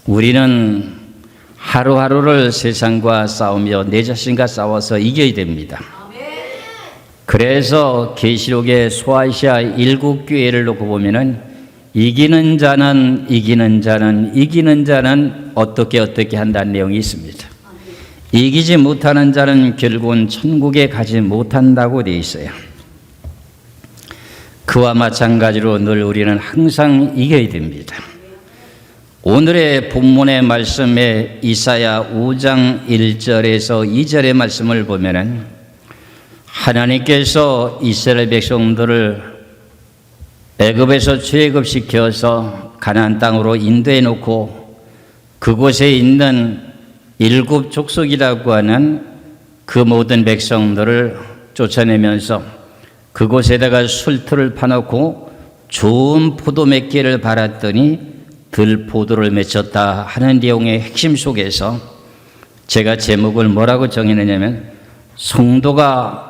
우리는 하루하루를 세상과 싸우며 내 자신과 싸워서 이겨야 됩니다. 그래서 계시록의 소아시아 7교회를 놓고 보면은 이기는 자는 어떻게 한다는 내용이 있습니다. 이기지 못하는 자는 결국은 천국에 가지 못한다고 되어 있어요. 그와 마찬가지로 늘 우리는 항상 이겨야 됩니다. 오늘의 본문의 말씀에 이사야 5장 1절에서 2절의 말씀을 보면은 하나님께서 이스라엘 백성들을 애굽에서 출애굽시켜서 가나안 땅으로 인도해 놓고 그곳에 있는 7 족속이라고 하는 그 모든 백성들을 쫓아내면서 그곳에다가 술틀을 파놓고 좋은 포도 맺기를 바랐더니 들포도를 맺혔다 하는 내용의 핵심 속에서 제가 제목을 뭐라고 정했느냐면 성도가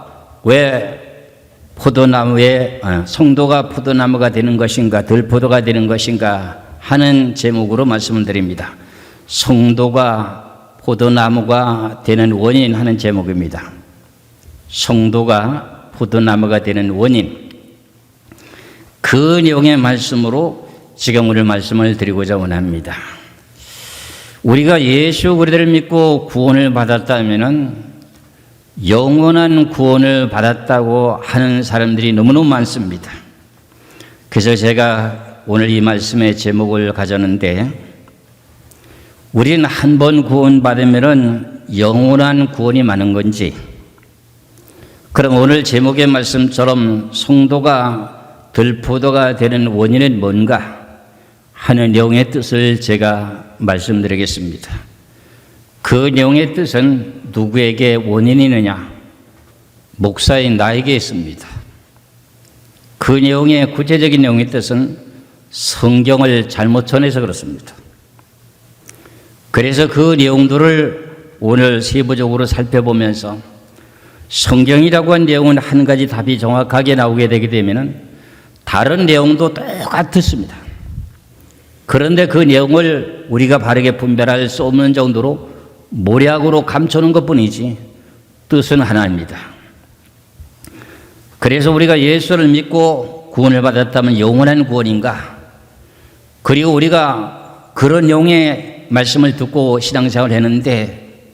성도가 포도나무가 되는 것인가 들포도가 되는 것인가 하는 제목으로 말씀을 드립니다. 성도가 포도나무가 되는 원인 하는 제목입니다. 성도가 포도나무가 되는 원인, 그 내용의 말씀으로 지금 오늘 말씀을 드리고자 원합니다. 우리가 예수 그리스도를 믿고 구원을 받았다면은 영원한 구원을 받았다고 하는 사람들이 너무너무 많습니다. 그래서 제가 오늘 이 말씀의 제목을 가졌는데, 우리는 한 번 구원받으면 영원한 구원이 많은 건지, 그럼 오늘 제목의 말씀처럼 성도가 들포도가 되는 원인은 뭔가 하는 내용의 뜻을 제가 말씀드리겠습니다. 그 내용의 뜻은 누구에게 원인이느냐? 목사인 나에게 있습니다. 그 내용의 구체적인 내용의 뜻은 성경을 잘못 전해서 그렇습니다. 그래서 그 내용들을 오늘 세부적으로 살펴보면서 성경이라고 한 내용은 한 가지 답이 정확하게 나오게 되게 되면 다른 내용도 똑같습니다. 그런데 그 내용을 우리가 바르게 분별할 수 없는 정도로 모략으로 감추는 것뿐이지 뜻은 하나입니다. 그래서 우리가 예수를 믿고 구원을 받았다면 영원한 구원인가? 그리고 우리가 그런 내용의 말씀을 듣고 신앙생활을 했는데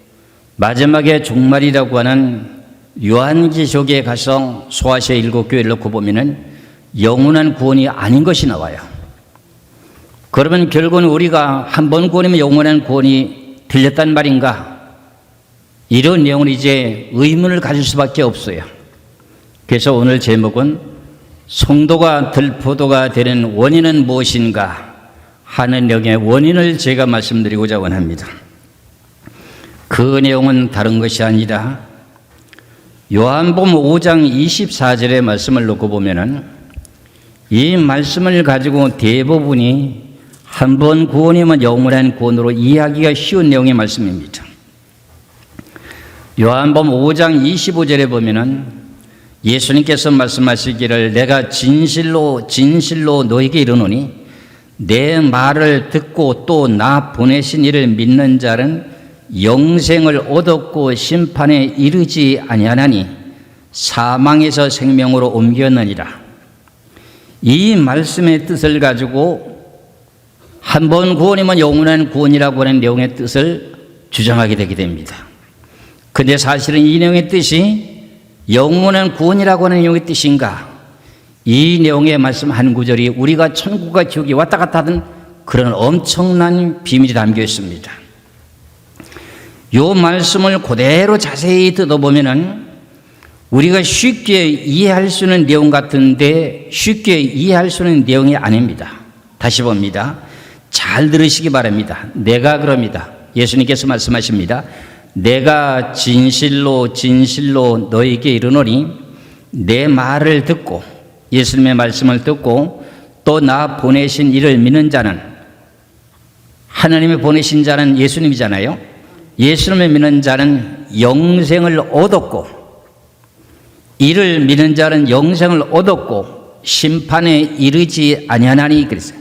마지막에 종말이라고 하는 요한계시록에 가서 소아시아 7교회를 놓고 보면은 영원한 구원이 아닌 것이 나와요. 그러면 결국은 우리가 한 번 구원이면 영원한 구원이 들렸단 말인가? 이런 내용은 이제 의문을 가질 수밖에 없어요. 그래서 오늘 제목은 성도가 들포도가 되는 원인은 무엇인가 하는 내용의 원인을 제가 말씀드리고자 원합니다. 그 내용은 다른 것이 아니라 요한복음 5장 24절의 말씀을 놓고 보면은 이 말씀을 가지고 대부분이 한 번 구원이면 영원한 구원으로 이해하기가 쉬운 내용의 말씀입니다. 요한복음 5장 25절에 보면은 예수님께서 말씀하시기를 내가 진실로 너에게 이르노니 내 말을 듣고 또 나 보내신 이를 믿는 자는 영생을 얻었고 심판에 이르지 아니하나니 사망에서 생명으로 옮겼느니라. 이 말씀의 뜻을 가지고 한 번 구원이면 영원한 구원이라고 하는 내용의 뜻을 주장하게 되게 됩니다. 그런데 사실은 이 내용의 뜻이 영원한 구원이라고 하는 내용의 뜻인가? 이 내용의 말씀 한 구절이 우리가 천국과 지옥이 왔다 갔다 하던 그런 엄청난 비밀이 담겨 있습니다. 이 말씀을 그대로 자세히 뜯어보면은 우리가 쉽게 이해할 수 있는 내용 같은데 쉽게 이해할 수 있는 내용이 아닙니다. 다시 봅니다. 잘 들으시기 바랍니다. 내가 그럽니다. 예수님께서 말씀하십니다. 내가 진실로 너에게 이르노니 내 말을 듣고 예수님의 말씀을 듣고 또 나 보내신 이를 믿는 자는, 하나님이 보내신 자는 예수님이잖아요. 예수님을 믿는 자는 영생을 얻었고 이를 믿는 자는 영생을 얻었고 심판에 이르지 아니하나니 그랬어요.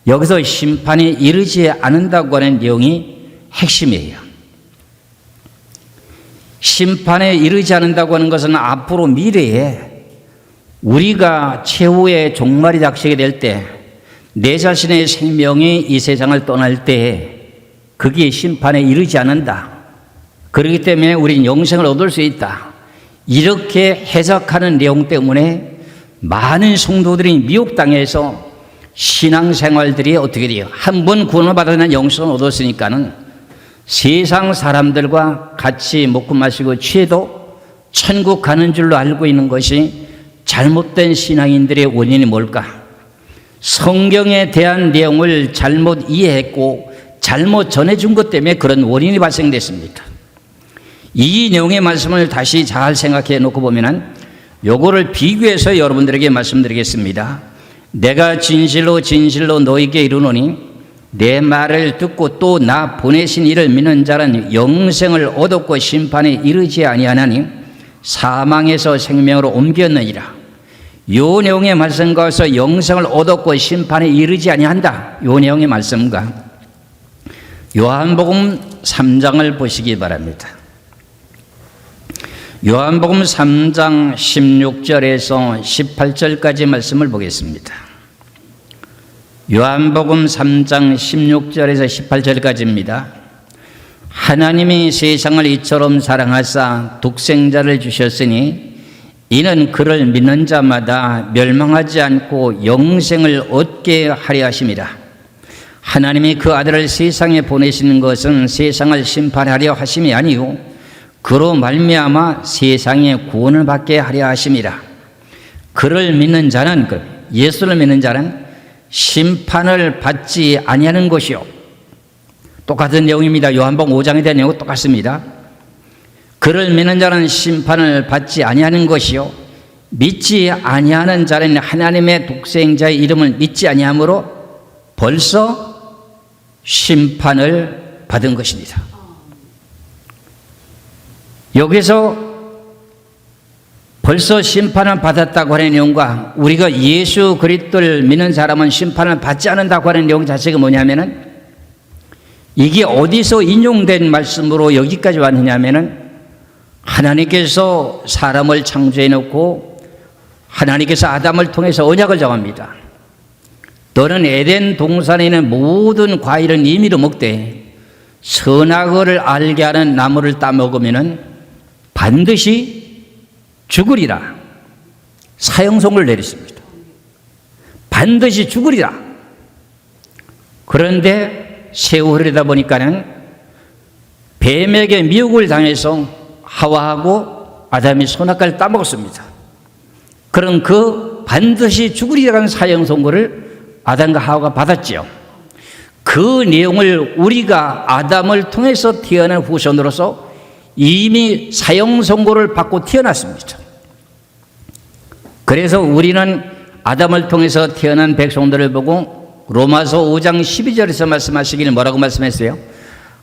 여기서 심판이 이르지 않는다고 하는 내용이 핵심이에요. 심판에 이르지 않는다고 하는 것은 앞으로 미래에 우리가 최후의 종말이 닥치게 될 때 내 자신의 생명이 이 세상을 떠날 때 그게 심판에 이르지 않는다. 그렇기 때문에 우리는 영생을 얻을 수 있다. 이렇게 해석하는 내용 때문에 많은 성도들이 미혹당해서 신앙생활들이 어떻게 돼요? 한 번 구원을 받으면 영생을 얻었으니까는 세상 사람들과 같이 먹고 마시고 취해도 천국 가는 줄로 알고 있는 것이 잘못된 신앙인들의 원인이 뭘까? 성경에 대한 내용을 잘못 이해했고 잘못 전해준 것 때문에 그런 원인이 발생됐습니다. 이 내용의 말씀을 다시 잘 생각해 놓고 보면 요거를 비교해서 여러분들에게 말씀드리겠습니다. 내가 진실로 진실로 너에게 이르노니 내 말을 듣고 또 나 보내신 이를 믿는 자는 영생을 얻었고 심판에 이르지 아니하나니 사망에서 생명으로 옮겼느니라. 요 내용의 말씀과서 영생을 얻었고 심판에 이르지 아니한다. 요 내용의 말씀과 요한복음 3장을 보시기 바랍니다. 요한복음 3장 16절에서 18절까지 말씀을 보겠습니다. 요한복음 3장 16절에서 18절까지입니다. 하나님이 세상을 이처럼 사랑하사 독생자를 주셨으니 이는 그를 믿는 자마다 멸망하지 않고 영생을 얻게 하려 하심이라. 하나님이 그 아들을 세상에 보내시는 것은 세상을 심판하려 하심이 아니요 그로 말미암아 세상의 구원을 받게 하려 하심이라. 그를 믿는 자는, 예수를 믿는 자는 심판을 받지 아니하는 것이요. 똑같은 내용입니다. 요한복음 5장에 대한 내용은 똑같습니다. 그를 믿는 자는 심판을 받지 아니하는 것이요 믿지 아니하는 자는 하나님의 독생자의 이름을 믿지 아니하므로 벌써 심판을 받은 것입니다. 여기서 벌써 심판을 받았다고 하는 내용과 우리가 예수 그리스도를 믿는 사람은 심판을 받지 않는다고 하는 내용 자체가 뭐냐면은 이게 어디서 인용된 말씀으로 여기까지 왔느냐면은 하나님께서 사람을 창조해 놓고 하나님께서 아담을 통해서 언약을 정합니다. 너는 에덴 동산에 있는 모든 과일은 임의로 먹되 선악을 알게 하는 나무를 따먹으면 반드시 죽으리라. 사형선고를 내렸습니다. 반드시 죽으리라. 그런데 세월이 흐르다 보니까는 뱀에게 미혹을 당해서 하와하고 아담이 선악과를 따먹었습니다. 그럼 그 반드시 죽으리라는 사형 선고를 아담과 하와가 받았지요. 그 내용을 우리가 아담을 통해서 태어난 후손으로서 이미 사형 선고를 받고 태어났습니다. 그래서 우리는 아담을 통해서 태어난 백성들을 보고 로마서 5장 12절에서 말씀하시기를 뭐라고 말씀했어요?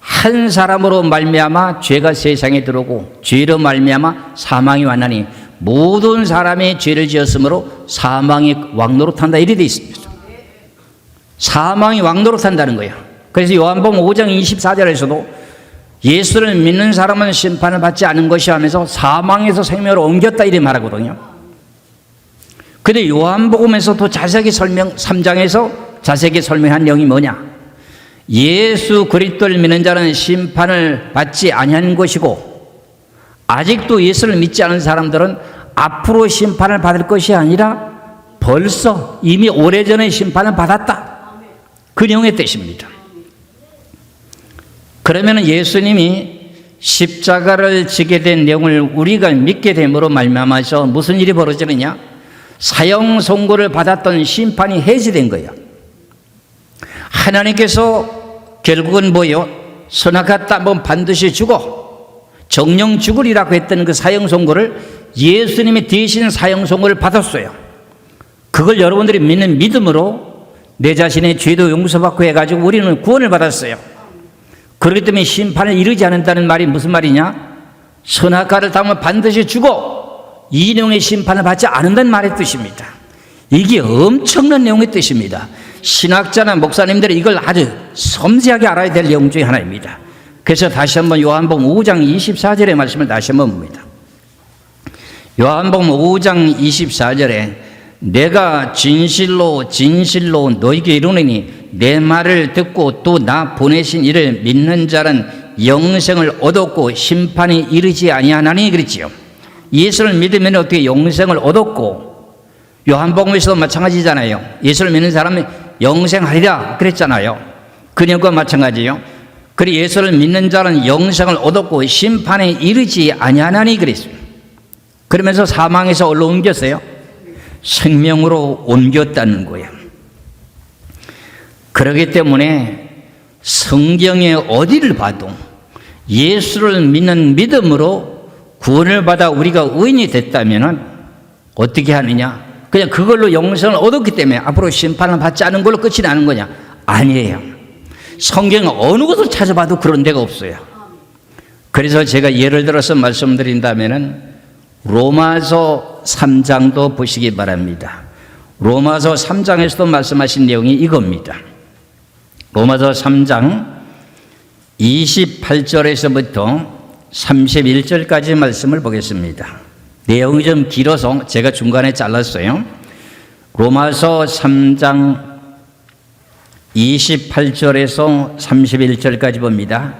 한 사람으로 말미암아 죄가 세상에 들어오고 죄로 말미암아 사망이 왔나니 모든 사람이 죄를 지었으므로 사망이 왕노릇한다 이래 돼 있습니다. 사망이 왕노릇한다는 거예요. 그래서 요한복음 5장 24절에서도 예수를 믿는 사람은 심판을 받지 않은 것이 하면서 사망에서 생명으로 옮겼다 이래 말하거든요. 근데 요한복음에서 또 자세하게 3장에서 자세하게 설명한 내용이 뭐냐? 예수 그리스도를 믿는 자는 심판을 받지 아니하는 것이고 아직도 예수를 믿지 않은 사람들은 앞으로 심판을 받을 것이 아니라 벌써 이미 오래전에 심판을 받았다. 그 내용의 뜻입니다. 그러면 예수님이 십자가를 지게 된 내용을 우리가 믿게 됨으로 말미암아서 무슨 일이 벌어지느냐? 사형 선고를 받았던 심판이 해지된 거예요. 하나님께서 결국은 뭐요? 선악과 따먹으면 반드시 죽어 정령 죽으리라고 했던 그 사형 선고를 예수님이 대신 사형 선고를 받았어요. 그걸 여러분들이 믿는 믿음으로 내 자신의 죄도 용서받고 해가지고 우리는 구원을 받았어요. 그렇기 때문에 심판을 이르지 않는다는 말이 무슨 말이냐? 선악과를 따먹으면 반드시 죽어 이 내용의 심판을 받지 않는다는 말의 뜻입니다. 이게 엄청난 내용의 뜻입니다. 신학자나 목사님들이 이걸 아주 섬세하게 알아야 될 내용 중에 하나입니다. 그래서 다시 한번 요한복음 5장 24절의 말씀을 다시 한번 봅니다. 요한복음 5장 24절에 내가 진실로 진실로 너희에게 이르노니 내 말을 듣고 또 나 보내신 이를 믿는 자는 영생을 얻었고 심판이 이르지 아니하나니 그랬지요. 예수를 믿으면 어떻게 영생을 얻었고, 요한복음에서도 마찬가지잖아요. 예수를 믿는 사람은 영생하리라 그랬잖아요. 그녀과 마찬가지요. 그리고 예수를 믿는 자는 영생을 얻었고 심판에 이르지 아니하나니 그랬어요. 그러면서 사망에서 얼로 옮겼어요? 생명으로 옮겼다는 거예요. 그렇기 때문에 성경의 어디를 봐도 예수를 믿는 믿음으로 구원을 받아 우리가 의인이 됐다면 어떻게 하느냐? 그냥 그걸로 영생을 얻었기 때문에 앞으로 심판을 받지 않은 걸로 끝이 나는 거냐? 아니에요. 성경 어느 곳을 찾아봐도 그런 데가 없어요. 그래서 제가 예를 들어서 말씀드린다면 로마서 3장도 보시기 바랍니다. 로마서 3장에서도 말씀하신 내용이 이겁니다. 로마서 3장 28절에서부터 31절까지 말씀을 보겠습니다. 내용이 좀 길어서 제가 중간에 잘랐어요. 로마서 3장 28절에서 31절까지 봅니다.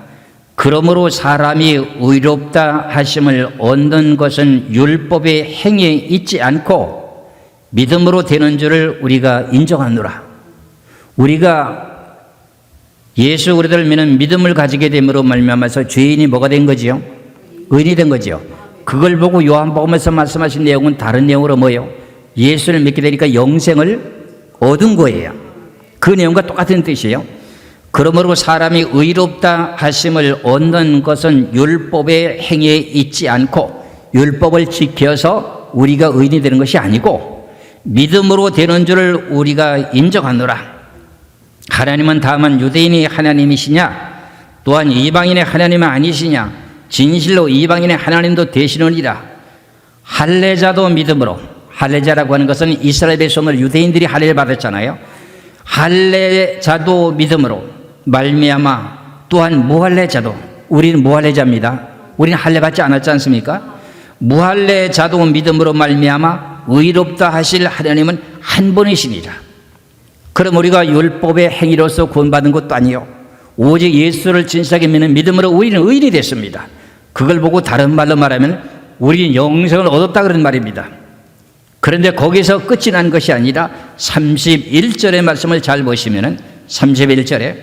그러므로 사람이 의롭다 하심을 얻는 것은 율법의 행위에 있지 않고 믿음으로 되는 줄을 우리가 인정하노라. 우리가 예수 그리스도를 믿는 믿음을 가지게 됨으로 말미암아서 죄인이 뭐가 된 거지요? 의인이 된 거지요. 그걸 보고 요한복음에서 말씀하신 내용은 다른 내용으로 뭐예요? 예수를 믿게 되니까 영생을 얻은 거예요. 그 내용과 똑같은 뜻이에요. 그러므로 사람이 의롭다 하심을 얻는 것은 율법의 행위에 있지 않고 율법을 지켜서 우리가 의인이 되는 것이 아니고 믿음으로 되는 줄을 우리가 인정하노라. 하나님은 다만 유대인이 하나님이시냐 또한 이방인의 하나님은 아니시냐 진실로 이방인의 하나님도 되시느니라. 할례자도 믿음으로, 할례자라고 하는 것은 이스라엘 백성을 유대인들이 할례를 받았잖아요. 할례자도 믿음으로 말미암아 또한 무할례자도, 우리는 무할례자입니다. 우리는 할례 받지 않았지 않습니까? 무할례자도 믿음으로 말미암아 의롭다 하실 하나님은 한 분이시니라. 그럼 우리가 율법의 행위로서 구원받은 것도 아니요 오직 예수를 진실하게 믿는 믿음으로 우리는 의인이 됐습니다. 그걸 보고 다른 말로 말하면 우리는 영생을 얻었다 그런 말입니다. 그런데 거기서 끝이 난 것이 아니라 31절의 말씀을 잘 보시면은 31절에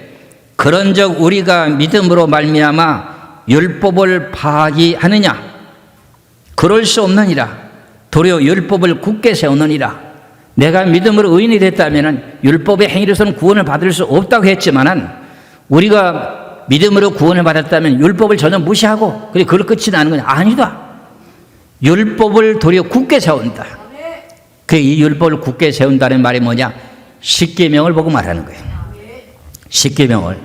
그런즉 우리가 믿음으로 말미암아 율법을 파기하느냐? 그럴 수 없느니라. 도리어 율법을 굳게 세우느니라. 내가 믿음으로 의인이 됐다면 율법의 행위로서는 구원을 받을 수 없다고 했지만은 우리가 믿음으로 구원을 받았다면 율법을 전혀 무시하고 그래 그걸 끝이 나는 건 아니다. 율법을 도리어 굳게 세운다. 그 이 율법을 굳게 세운다는 말이 뭐냐? 십계명을 보고 말하는 거예요. 십계명을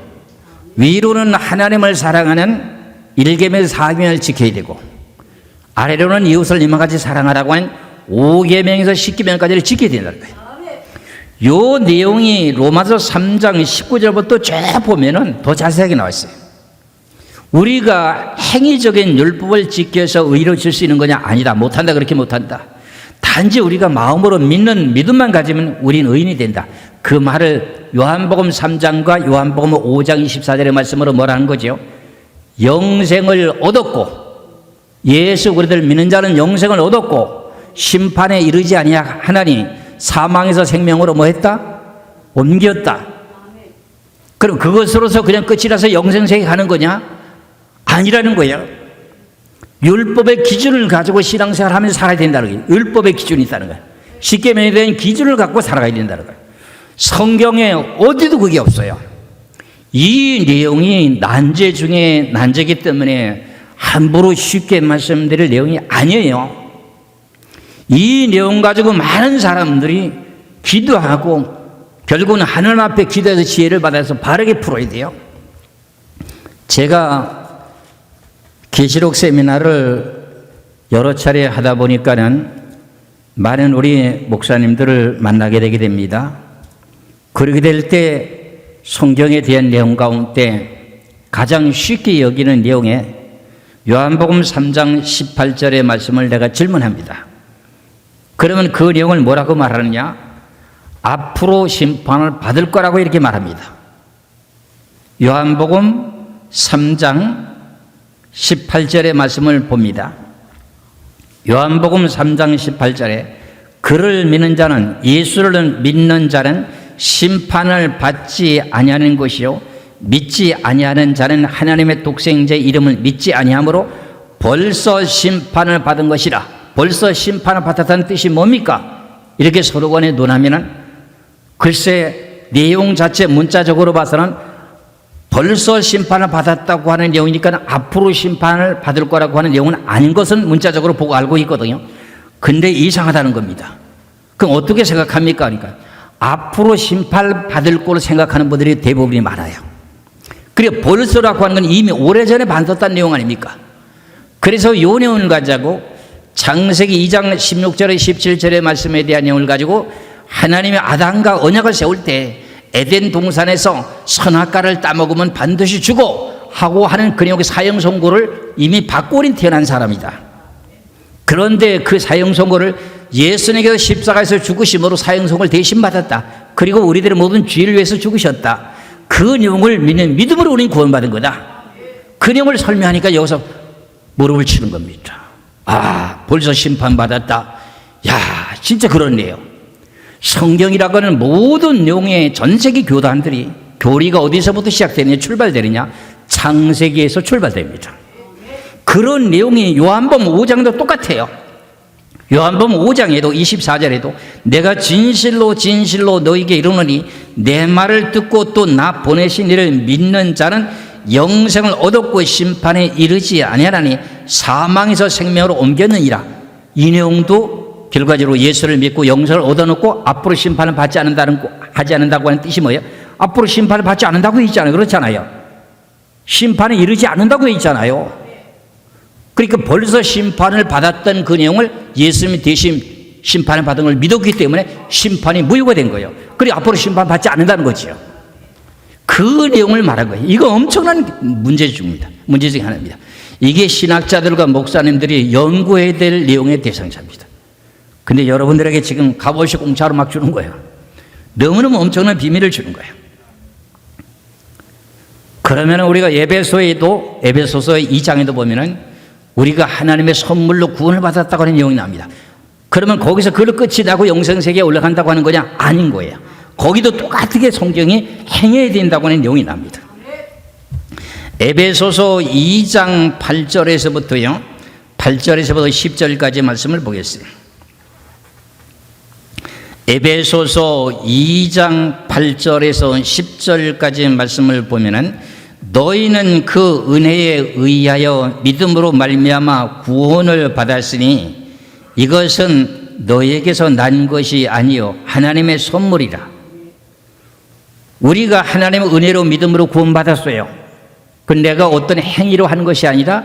위로는 하나님을 사랑하는 1계명에서 4계명을 지켜야 되고 아래로는 이웃을 이만같이 사랑하라고 하는 5계명에서 10계명까지를 지켜야 된다는 거예요. 요 내용이 로마서 3장 19절부터 쭉 보면은 더 자세하게 나와 있어요. 우리가 행위적인 율법을 지켜서 의로워질 수 있는 거냐? 아니다. 못한다. 그렇게 못한다. 단지 우리가 마음으로 믿는 믿음만 가지면 우리는 의인이 된다. 그 말을 요한복음 3장과 요한복음 5장 24절의 말씀으로 뭐라는 거죠? 영생을 얻었고 예수 그리스도를 믿는 자는 영생을 얻었고 심판에 이르지 아니하나니 사망에서 생명으로 뭐 했다? 옮겼다. 그럼 그것으로서 그냥 끝이라서 영생세계 가는 거냐? 아니라는 거예요. 율법의 기준을 가지고 신앙생활 하면서 살아야 된다는 거예요. 율법의 기준이 있다는 거예요. 십계명에 대한 기준을 갖고 살아가야 된다는 거예요. 성경에 어디도 그게 없어요. 이 내용이 난제 중에 난제이기 때문에 함부로 쉽게 말씀드릴 내용이 아니에요. 이 내용 가지고 많은 사람들이 기도하고 결국은 하나님 앞에 기도해서 지혜를 받아서 바르게 풀어야 돼요. 제가 계시록 세미나를 여러 차례 하다 보니까는 많은 우리 목사님들을 만나게 되게 됩니다. 그렇게 될 때 성경에 대한 내용 가운데 가장 쉽게 여기는 내용에 요한복음 3장 18절의 말씀을 내가 질문합니다. 그러면 그 내용을 뭐라고 말하느냐? 앞으로 심판을 받을 거라고 이렇게 말합니다. 요한복음 3장 18절의 말씀을 봅니다. 요한복음 3장 18절에 그를 믿는 자는, 예수를 믿는 자는 심판을 받지 아니하는 것이요 믿지 아니하는 자는 하나님의 독생자의 이름을 믿지 아니하므로 벌써 심판을 받은 것이라. 벌써 심판을 받았다는 뜻이 뭡니까? 이렇게 서로 간에 논하면은 글쎄 내용 자체 문자적으로 봐서는 벌써 심판을 받았다고 하는 내용이니까 앞으로 심판을 받을 거라고 하는 내용은 아닌 것은 문자적으로 보고 알고 있거든요. 근데 이상하다는 겁니다. 그럼 어떻게 생각합니까? 그러니까 앞으로 심판을 받을 거로 생각하는 분들이 대부분이 많아요. 그리고 벌써라고 하는 건 이미 오래전에 받았다는 내용 아닙니까? 그래서 이 내용을 가지고 창세기 2장 16절에 17절의 말씀에 대한 내용을 가지고 하나님이 아담과 언약을 세울 때 에덴 동산에서 선악과를 따먹으면 반드시 죽어 하고 하는 그 내용의 사형 선고를 이미 받고 어린 태어난 사람이다. 그런데 그 사형 선고를 예수님께서 십자가에서 죽으심으로 사형 선고를 대신 받았다. 그리고 우리들의 모든 죄를 위해서 죽으셨다. 그 내용을 믿는 믿음으로 우리는 구원받은 거다. 그 내용을 설명하니까 여기서 무릎을 치는 겁니다. 아, 벌써 심판받았다. 야, 진짜 그렇네요. 성경이라고 하는 모든 내용의 전 세계 교단들이 교리가 어디서부터 시작되느냐, 출발되느냐? 창세기에서 출발됩니다. 그런 내용이 요한복음 5장도 똑같아요. 요한복음 5장에도 24절에도 내가 진실로 진실로 너희에게 이르노니 내 말을 듣고 또 나 보내신 이를 믿는 자는 영생을 얻었고 심판에 이르지 아니하나니 사망에서 생명으로 옮겼느니라. 이 내용도 결과적으로 예수를 믿고 영생을 얻어놓고 앞으로 심판을 받지 하지 않는다고 하는 뜻이 뭐예요? 앞으로 심판을 받지 않는다고 했잖아요. 그렇잖아요. 심판에 이르지 않는다고 했잖아요. 그러니까 벌써 심판을 받았던 그 내용을 예수님이 대신 심판을 받은 걸 믿었기 때문에 심판이 무효가 된 거예요. 그리고 앞으로 심판 받지 않는다는 거죠. 그 내용을 말한 거예요. 이거 엄청난 문제 중에 하나입니다. 이게 신학자들과 목사님들이 연구해야 될 내용의 대상자입니다. 근데 여러분들에게 지금 값없이 공짜로 막 주는 거예요. 너무너무 엄청난 비밀을 주는 거예요. 그러면 우리가 에베소서 2장에도 보면은 우리가 하나님의 선물로 구원을 받았다고 하는 내용이 납니다. 그러면 거기서 그걸 끝이 나고 영생세계에 올라간다고 하는 거냐? 아닌 거예요. 거기도 똑같게 성경이 행해야 된다고 하는 내용이 납니다. 에베소서 2장 8절에서부터 10절까지 말씀을 보겠습니다. 에베소서 2장 8절에서 10절까지 말씀을 보면은 너희는 그 은혜에 의하여 믿음으로 말미암아 구원을 받았으니 이것은 너희에게서 난 것이 아니요 하나님의 선물이라. 우리가 하나님의 은혜로 믿음으로 구원받았어요. 그 내가 어떤 행위로 한 것이 아니라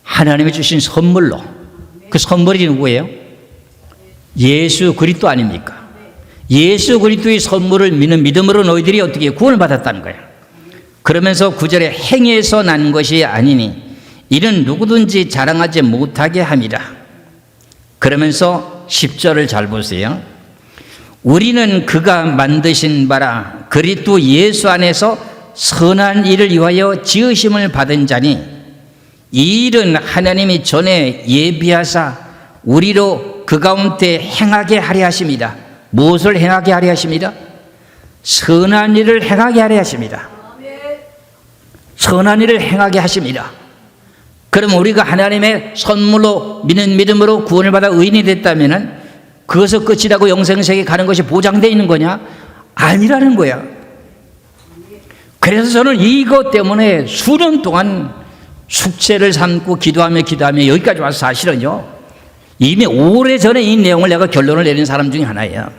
하나님이 주신 선물로. 그 선물이 누구예요? 예수 그리스도 아닙니까? 예수 그리스도의 선물을 믿는 믿음으로 너희들이 어떻게 구원을 받았다는 거예요. 그러면서 9절에 행해서 난 것이 아니니 이는 누구든지 자랑하지 못하게 함이라. 그러면서 10절을 잘 보세요. 우리는 그가 만드신 바라 그리스도 예수 안에서 선한 일을 위하여 지으심을 받은 자니 이 일은 하나님이 전에 예비하사 우리로 그 가운데 행하게 하려 하십니다. 무엇을 행하게 하려 하십니다? 선한 일을 행하게 하려 하십니다. 선한 일을 행하게 하십니다. 그럼 우리가 하나님의 선물로 믿는 믿음으로 구원을 받아 의인이 됐다면 그것을 끝이라고 영생세계에 가는 것이 보장되어 있는 거냐? 아니라는 거야. 그래서 저는 이것 때문에 수년 동안 숙제를 삼고 기도하며 여기까지 와서 사실은요 이미 오래전에 이 내용을 내가 결론을 내린 사람 중에 하나예요.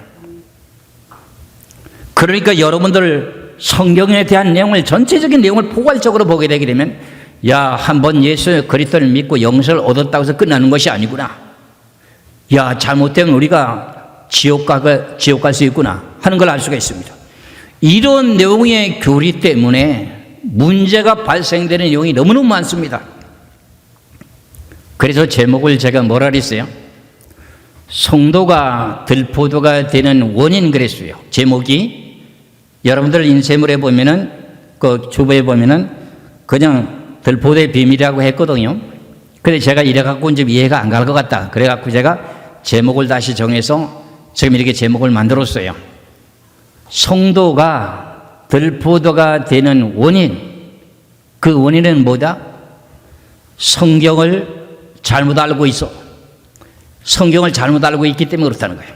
그러니까 여러분들 성경에 대한 내용을 전체적인 내용을 포괄적으로 보게 되게 되면 야, 한번 예수 그리스도를 믿고 영생을 얻었다고 해서 끝나는 것이 아니구나. 야, 잘못되면 우리가 지옥 갈 수 있구나. 하는 걸 알 수가 있습니다. 이런 내용의 교리 때문에 문제가 발생되는 내용이 너무너무 많습니다. 그래서 제목을 제가 뭐라 그랬어요? 성도가 들포도가 되는 원인 그랬어요. 제목이 여러분들 인쇄물에 보면은 그 주부에 보면은 그냥 들포도의 비밀이라고 했거든요. 근데 제가 이래갖고 이제 이해가 안 갈 것 같다. 그래갖고 제가 제목을 다시 정해서 지금 이렇게 제목을 만들었어요. 성도가 들포도가 되는 원인, 그 원인은 뭐다? 성경을 잘못 알고 있어. 성경을 잘못 알고 있기 때문에 그렇다는 거예요.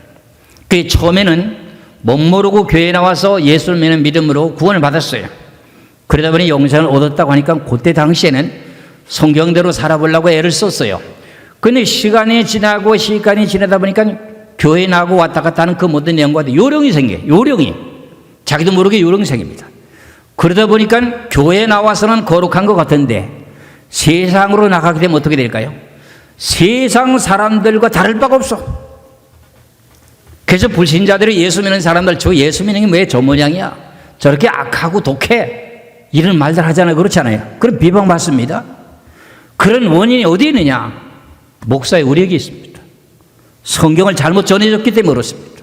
그 처음에는 못 모르고 교회에 나와서 예수를 믿는 믿음으로 구원을 받았어요. 그러다 보니 영생을 얻었다고 하니까 그때 당시에는 성경대로 살아보려고 애를 썼어요. 근데 시간이 지나다 보니까 교회 나고 왔다 갔다 하는 그 모든 내용과 요령이 생겨요. 요령이. 자기도 모르게 요령이 생깁니다. 그러다 보니까 교회에 나와서는 거룩한 것 같은데 세상으로 나가게 되면 어떻게 될까요? 세상 사람들과 다를 바가 없어. 그래서 불신자들이 예수 믿는 사람들, 저 예수 믿는 게 왜 저 모양이야? 저렇게 악하고 독해? 이런 말들 하잖아요. 그렇잖아요. 그럼 비방받습니다. 그런 원인이 어디 있느냐? 목사의 우력이 있습니다. 성경을 잘못 전해줬기 때문에 그렇습니다.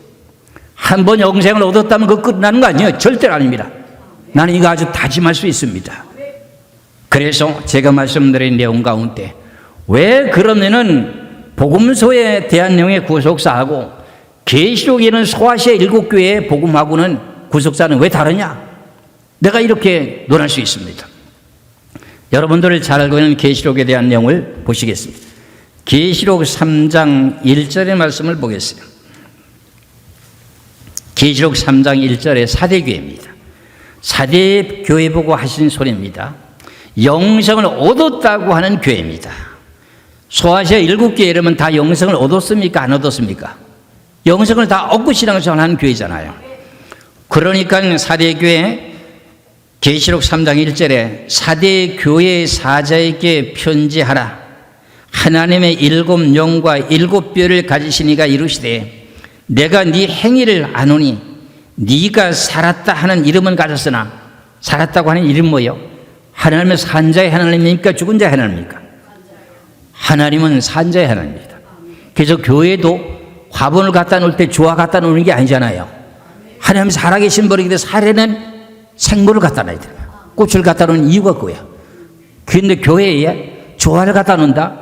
한 번 영생을 얻었다면 그거 끝나는 거 아니에요. 절대로 아닙니다. 나는 이거 아주 다짐할 수 있습니다. 그래서 제가 말씀드린 내용 가운데 왜 그러면은 복음서에 대한 내용의 구속사하고 계시록에는 소아시아 7교회의 복음하고는 구속사는 왜 다르냐? 내가 이렇게 논할 수 있습니다. 여러분들 잘 알고 있는 계시록에 대한 내용을 보시겠습니다. 계시록 3장 1절의 말씀을 보겠어요. 계시록 3장 1절에 사대교회입니다. 사대교회 보고 하신 소리입니다. 영생을 얻었다고 하는 교회입니다. 소아시아 7교회 이러면 다 영생을 얻었습니까? 안 얻었습니까? 영생을 다 얻고 신앙생활하는 교회잖아요. 그러니까 사대교회 계시록 3장 1절에 사대교회 사자에게 편지하라. 하나님의 7 영과 7 뼈를 가지신 이가 이르시되 내가 네 행위를 아노니 네가 살았다 하는 이름은 가졌으나 살았다고 하는 이름 뭐예요? 하나님은 산자의 하나님입니까? 죽은 자의 하나님입니까? 하나님은 산자의 하나님입니다. 그래서 교회도 화분을 갖다 놓을 때 조화 갖다 놓는 게 아니잖아요. 하나님 살아계신 분이기 때문에 살에는 생물을 갖다 놔야 돼요. 꽃을 갖다 놓는 이유가 그거야. 그런데 교회에 조화를 갖다 놓는다?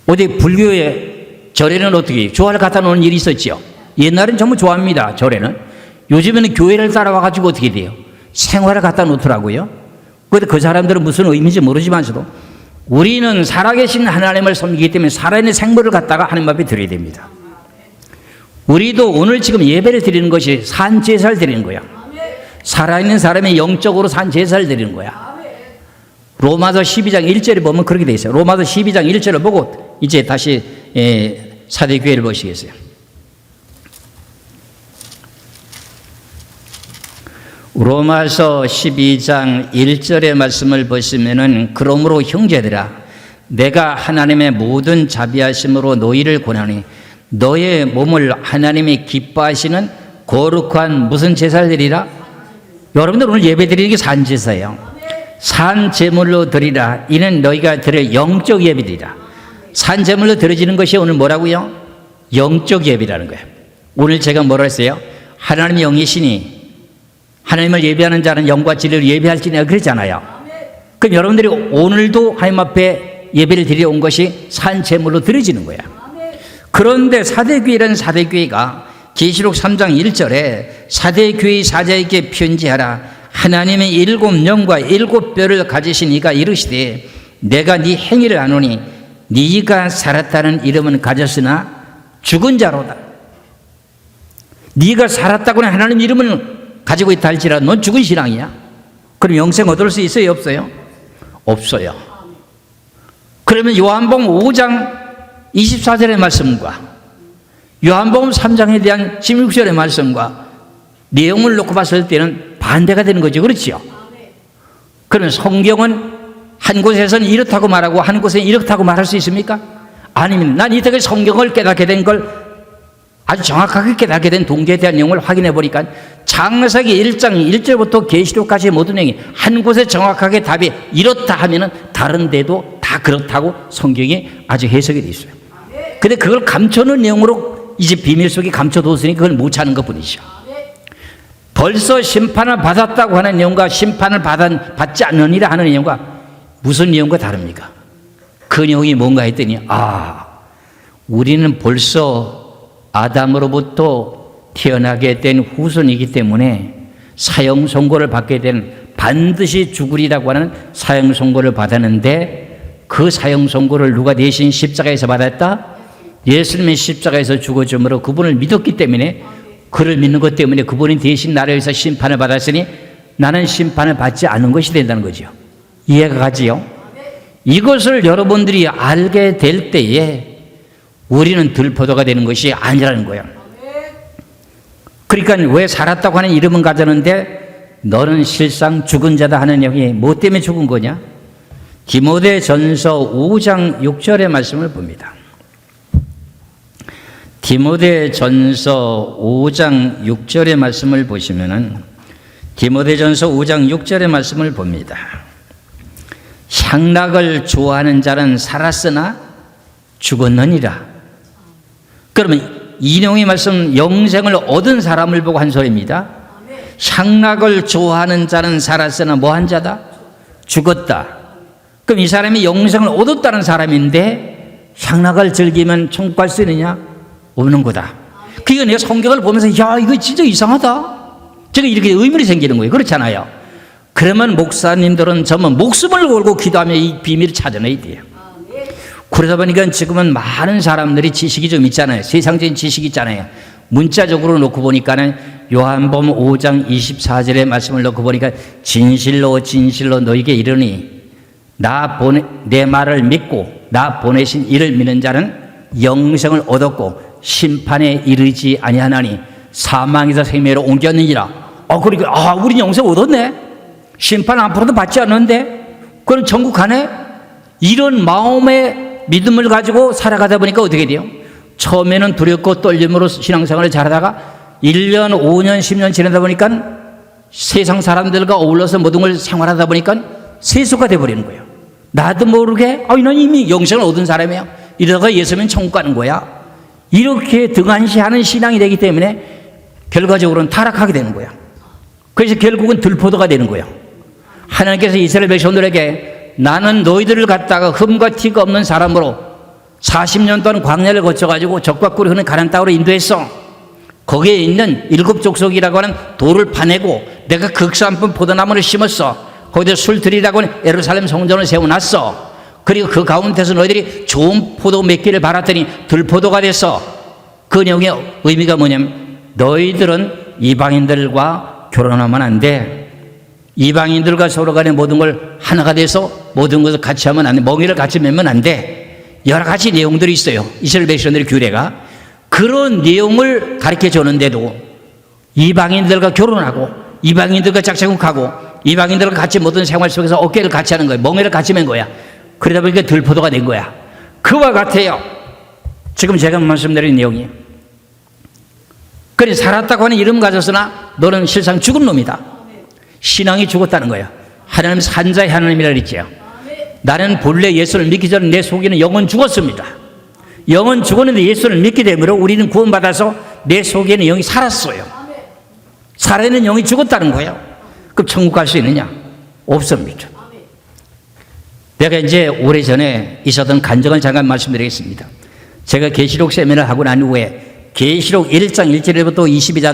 어디 불교의 절에는 어떻게 해요? 조화를 갖다 놓는 일이 있었지요. 옛날엔 전부 좋아합니다. 절에는. 요즘에는 교회를 따라와가지고 어떻게 돼요? 생활을 갖다 놓더라고요. 그런데 그 사람들은 무슨 의미인지 모르지만서도 우리는 살아계신 하나님을 섬기기 때문에 살아있는 생물을 갖다가 하나님 앞에 드려야 됩니다. 우리도 오늘 지금 예배를 드리는 것이 산제사를 드리는 거야. 살아있는 사람이 영적으로 산제사를 드리는 거야. 로마서 12장 1절에 보면 그렇게 돼 있어요. 로마서 12장 1절을 보고 이제 다시 사대교회를 보시겠어요. 로마서 12장 1절의 말씀을 보시면은 그러므로 형제들아 내가 하나님의 모든 자비하심으로 너희를 권하니 너의 몸을 하나님이 기뻐하시는 거룩한 무슨 제사를 드리라? 여러분들 오늘 예배 드리는 게 산제사예요. 산제물로 드리라. 이는 너희가 드릴 영적 예배들이라. 산제물로 드려지는 것이 오늘 뭐라고요? 영적 예배라는 거예요. 오늘 제가 뭐라 했어요? 하나님이 영이시니 하나님을 예배하는 자는 영과 진리를 예배할지니라 그랬잖아요. 그럼 여러분들이 오늘도 하나님 앞에 예배를 드려 온 것이 산제물로 드려지는 거야. 그런데 사대교회라는 사대교회가 계시록 3장 1절에 사대교회 사자에게 편지하라. 하나님의 7 영과 7 뼈를 가지신 이가 이르시되 내가 네 행위를 아노니 네가 살았다는 이름은 가졌으나 죽은 자로다. 네가 살았다고는 하나님 이름을 가지고 있다 할지라도 넌 죽은 신앙이야. 그럼 영생 얻을 수 있어요? 없어요? 없어요. 그러면 요한복음 5장 24절의 말씀과 요한복음 3장에 대한 16절의 말씀과 내용을 놓고 봤을 때는 반대가 되는 거죠. 그렇죠? 그러면 성경은 한 곳에서는 이렇다고 말하고 한 곳에는 이렇다고 말할 수 있습니까? 아닙니다. 난 이때까지 성경을 깨닫게 된 걸 아주 정확하게 깨닫게 된 동기에 대한 내용을 확인해 보니까 창세기 1장 1절부터 계시록까지의 모든 내용이 한 곳에 정확하게 답이 이렇다 하면은 다른 데도 다 그렇다고 성경이 아주 해석이 돼 있어요. 근데 그걸 감춰놓은 내용으로 이제 비밀 속에 감춰뒀으니 그걸 못 찾는 것 뿐이죠. 벌써 심판을 받았다고 하는 내용과 심판을 받지 않느니라 하는 내용과 무슨 내용과 다릅니까? 그 내용이 뭔가 했더니 우리는 벌써 아담으로부터 태어나게 된 후손이기 때문에 사형 선고를 받게 된 반드시 죽으리라고 하는 사형 선고를 받았는데 그 사형 선고를 누가 대신 십자가에서 받았다? 예수님의 십자가에서 죽어줌으로 그분을 믿었기 때문에 그를 믿는 것 때문에 그분이 대신 나를 위해서 심판을 받았으니 나는 심판을 받지 않은 것이 된다는 거죠. 이해가 가지요? 이것을 여러분들이 알게 될 때에 우리는 들포도가 되는 것이 아니라는 거예요. 그러니까 왜 살았다고 하는 이름은 가졌는데 너는 실상 죽은 자다 하는 내용이 뭐 때문에 죽은 거냐? 디모데전서 5장 6절의 말씀을 봅니다. 디모데전서 5장 6절의 말씀을 보시면은 디모데전서 5장 6절의 말씀을 봅니다. 향락을 좋아하는 자는 살았으나 죽었느니라. 그러면 이 내용의 말씀 영생을 얻은 사람을 보고 한 소리입니다. 향락을 좋아하는 자는 살았으나 뭐한 자다? 죽었다. 그럼 이 사람이 영생을 얻었다는 사람인데 향락을 즐기면 천국 갈 수 있느냐? 없는 거다. 그러니까 내가 성경을 보면서 야 이거 진짜 이상하다. 제가 이렇게 의문이 생기는 거예요. 그렇잖아요. 그러면 목사님들은 정말 목숨을 걸고 기도하며 이 비밀을 찾아내야 돼요. 그러다 보니까 지금은 많은 사람들이 지식이 좀 있잖아요. 세상적인 지식이 있잖아요. 문자적으로 놓고 보니까는 요한복음 5장 24절의 말씀을 놓고 보니까 진실로 진실로 너에게 이르니 내 말을 믿고 나 보내신 이를 믿는 자는 영생을 얻었고 심판에 이르지 아니하나니 사망에서 생명으로 옮겼느니라. 그러니까 우리 영생 얻었네. 심판 앞으로도 받지 않는데 그럼 천국 가네. 이런 마음의 믿음을 가지고 살아가다 보니까 어떻게 돼요? 처음에는 두렵고 떨림으로 신앙생활을 잘하다가 1년, 5년, 10년 지나다 보니까 세상 사람들과 어울려서 모든 걸 생활하다 보니까 세수가 돼버리는 거예요. 나도 모르게 난 이미 영생을 얻은 사람이야. 이러다가 예수면 천국 가는 거야. 이렇게 등한시하는 신앙이 되기 때문에 결과적으로는 타락하게 되는 거야. 그래서 결국은 들포도가 되는 거예요. 하나님께서 이스라엘 백성들에게 나는 너희들을 갖다가 흠과 티가 없는 사람으로 40년 동안 광야를 거쳐가지고 적과 꿀이 흐르는 가나안 땅으로 인도했어. 거기에 있는 7족속이라고 하는 돌을 파내고 내가 극산품 포도나무를 심었어. 거기다 술들이라고 하는 예루살렘 성전을 세워놨어. 그리고 그 가운데서 너희들이 좋은 포도 맺기를 바랐더니 들포도가 됐어. 그 내용의 의미가 뭐냐면 너희들은 이방인들과 결혼하면 안 돼. 이방인들과 서로 간에 모든 걸 하나가 돼서 모든 것을 같이 하면 안 돼. 멍에를 같이 매면 안 돼. 여러 가지 내용들이 있어요. 이스라엘 백성들의 규례가. 그런 내용을 가르쳐 주는데도 이방인들과 결혼하고 이방인들과 짝짝꿍하고 이방인들과 같이 모든 생활 속에서 어깨를 같이 하는 거예요. 멍에를 같이 맨 거야. 그러다 보니까 들포도가 된 거야. 그와 같아요. 지금 제가 말씀드린 내용이. 그래 살았다고 하는 이름 가졌으나 너는 실상 죽은 놈이다. 신앙이 죽었다는 거예요. 하나님 산자의 하나님이라 그랬죠. 나는 본래 예수를 믿기 전에 내 속에는 영은 죽었습니다. 영은 죽었는데 예수를 믿게 되므로 우리는 구원받아서 내 속에는 영이 살았어요. 살아있는 영이 죽었다는 거예요. 그럼 천국 갈 수 있느냐? 없습니다. 내가 이제 오래전에 있었던 간증을 잠깐 말씀드리겠습니다. 제가 계시록 세미나를 하고 난 후에 계시록 1장 1절부터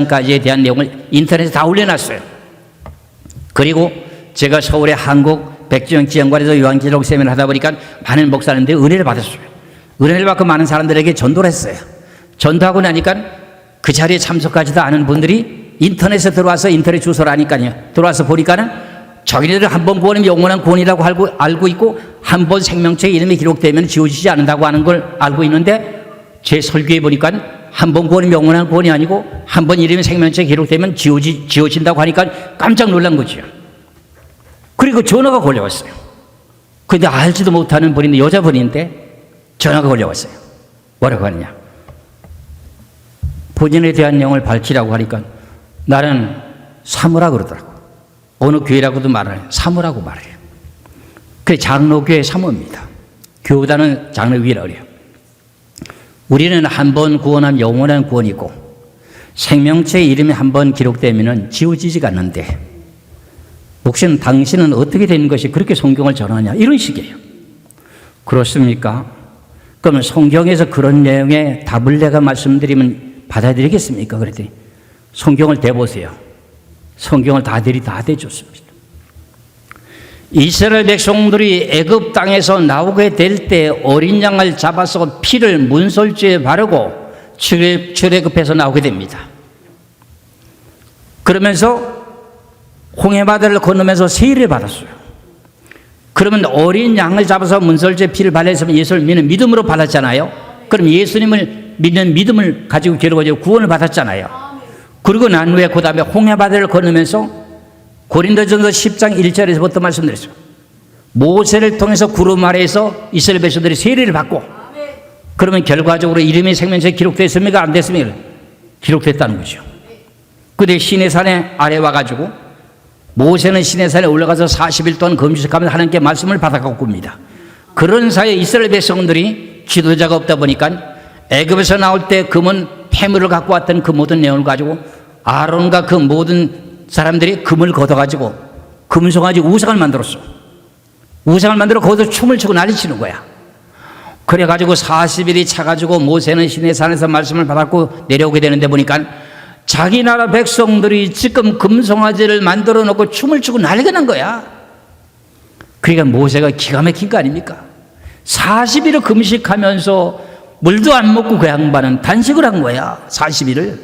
22장까지에 대한 내용을 인터넷에 다 올려놨어요. 그리고 제가 서울의 한국 백지영 지향관에서 요한계시록 세미나를 하다 보니까 많은 목사님들이 은혜를 받았어요. 은혜를 받고 많은 사람들에게 전도를 했어요. 전도하고 나니까 그 자리에 참석하지도 않은 분들이 인터넷에 들어와서 인터넷 주소를 하니까요. 들어와서 보니까는 자기네들 한 번 구원이면 영원한 구원이라고 알고 있고 한 번 생명책에 이름이 기록되면 지워지지 않는다고 하는 걸 알고 있는데 제 설교에 보니까 한 번 구원이면 영원한 구원이 아니고 한 번 이름이 생명책에 기록되면 지워진다고 하니까 깜짝 놀란 거죠. 그리고 전화가 걸려왔어요. 근데 알지도 못하는 분인데 여자분인데 전화가 걸려왔어요. 뭐라고 하느냐? 본인에 대한 내용을 밝히라고 하니까 나는 사모라 그러더라고. 어느 교회라고도 말을 해요. 사모라고 말해요. 그게 장로교회 사모입니다. 교단은 장로교회라고 그래요. 우리는 한 번 구원하면 영원한 구원이고 생명체의 이름이 한 번 기록되면 지워지지가 않는데 목사님 당신은 어떻게 되는 것이 그렇게 성경을 전하냐 이런 식이에요. 그렇습니까? 그러면 성경에서 그런 내용의 답을 내가 말씀드리면 받아들이겠습니까? 그랬더니 성경을 대보세요. 성경을 다 대줬습니다. 이스라엘 백성들이 애굽 땅에서 나오게 될 때 어린 양을 잡아서 피를 문설주에 바르고 출애굽해서 나오게 됩니다. 그러면서 홍해바다를 건너면서 세례를 받았어요. 그러면 어린 양을 잡아서 문설주에 피를 발라서 예수를 믿는 믿음으로 받았잖아요. 그럼 예수님을 믿는 믿음을 가지고 기록하고 구원을 받았잖아요. 그리고 난 후에 그 다음에 홍해바다를 건너면서 고린도전서 10장 1절에서부터 말씀드렸어요. 모세를 통해서 구름 아래에서 이스라엘 백성들이 세례를 받고 그러면 결과적으로 이름이 생명책에 기록됐습니까? 안 됐습니까? 기록됐다는 거죠. 그때 시내산에 아래 와가지고 모세는 시내산에 올라가서 40일 동안 금식하면서 하나님께 말씀을 받아갖고 옵니다. 그런 사이에 이스라엘 백성들이 지도자가 없다 보니까 애굽에서 나올 때 금은 폐물을 갖고 왔던 그 모든 내용을 가지고 아론과 그 모든 사람들이 금을 걷어가지고 금송아지 우상을 만들었어. 우상을 만들어 거기서 춤을 추고 난리치는 거야. 그래가지고 40일이 차가지고 모세는 시내산에서 말씀을 받았고 내려오게 되는데 보니까 자기 나라 백성들이 지금 금송아지를 만들어 놓고 춤을 추고 난리가 난 거야. 그러니까 모세가 기가 막힌 거 아닙니까? 40일을 금식하면서 물도 안 먹고 그 양반은 단식을 한 거야. 40일을.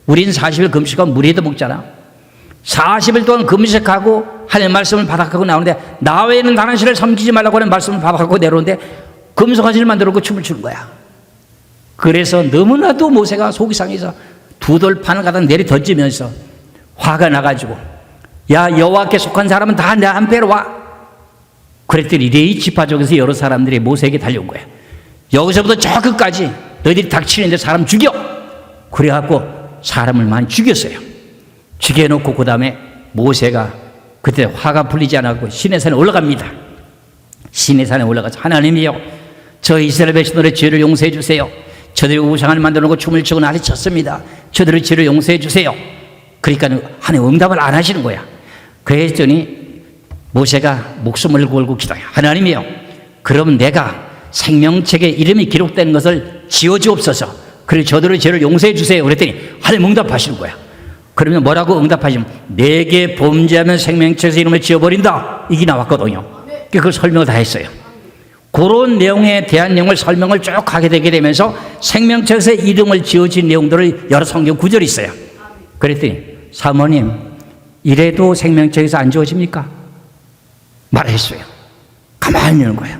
우린 40일 금식하고 물에도 먹잖아. 40일 동안 금식하고 하나님의 말씀을 받아가고 나오는데 나 외에는 다른 신을 섬기지 말라고 하는 말씀을 받아가고 내려오는데 금송아지를 만들어 놓고 춤을 추는 거야. 그래서 너무나도 모세가 속이 상해서 두 돌판을 갖다 내리 던지면서 화가 나가지고 야 여호와께 속한 사람은 다 내 한패로 와. 그랬더니 레위 지파족에서 여러 사람들이 모세에게 달려온 거야. 여기서부터 저 끝까지 너희들이 닥치는데 사람 죽여. 그래갖고 사람을 많이 죽였어요. 죽여놓고 그 다음에 모세가 그때 화가 풀리지 않았고 시내산에 올라갑니다. 시내산에 올라가서 하나님이여 저 이스라엘 백성들의 죄를 용서해 주세요. 저들이 우상을 만들어 놓고 춤을 추고 난리 쳤습니다. 저들의 죄를 용서해 주세요. 그러니까 하나님 응답을 안 하시는 거야. 그랬더니 모세가 목숨을 걸고 기도해요. 하나님이요 그럼 내가 생명책에 이름이 기록된 것을 지워주옵소서. 그리고 저들의 죄를 용서해 주세요. 그랬더니 하나님 응답하시는 거야. 그러면 뭐라고 응답하시면 내게 범죄하면 생명책에서 이름을 지워버린다. 이게 나왔거든요. 그걸 설명을 다 했어요. 그런 내용에 대한 내용을 설명을 쭉 하게 되게 되면서 생명책에서 이름을 지어진 내용들을 여러 성경 구절이 있어요. 그랬더니 사모님 이래도 생명책에서 안 지워집니까? 말했어요. 가만히 있는 거예요.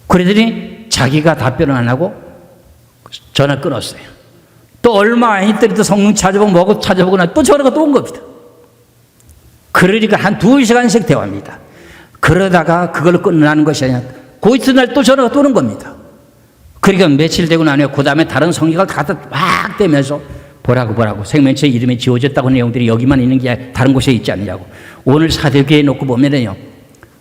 그러더니 자기가 답변을 안 하고 전화 끊었어요. 또 얼마 안 있더니 또 성령 찾아보고 뭐고 찾아보고 나 또 전화가 또 온 겁니다. 그러니까 한 2시간씩 대화합니다. 그러다가 그걸 끝나는 것이 아니라 그 이튿날 또 전화가 또 오는 겁니다. 그러니까 며칠 되고 나면 그 다음에 다른 성경을 갖다 막 대면서 보라고 생명체 이름이 지워졌다고 내용들이 여기만 있는 게 다른 곳에 있지 않느냐고. 오늘 사대교회에 놓고 보면은요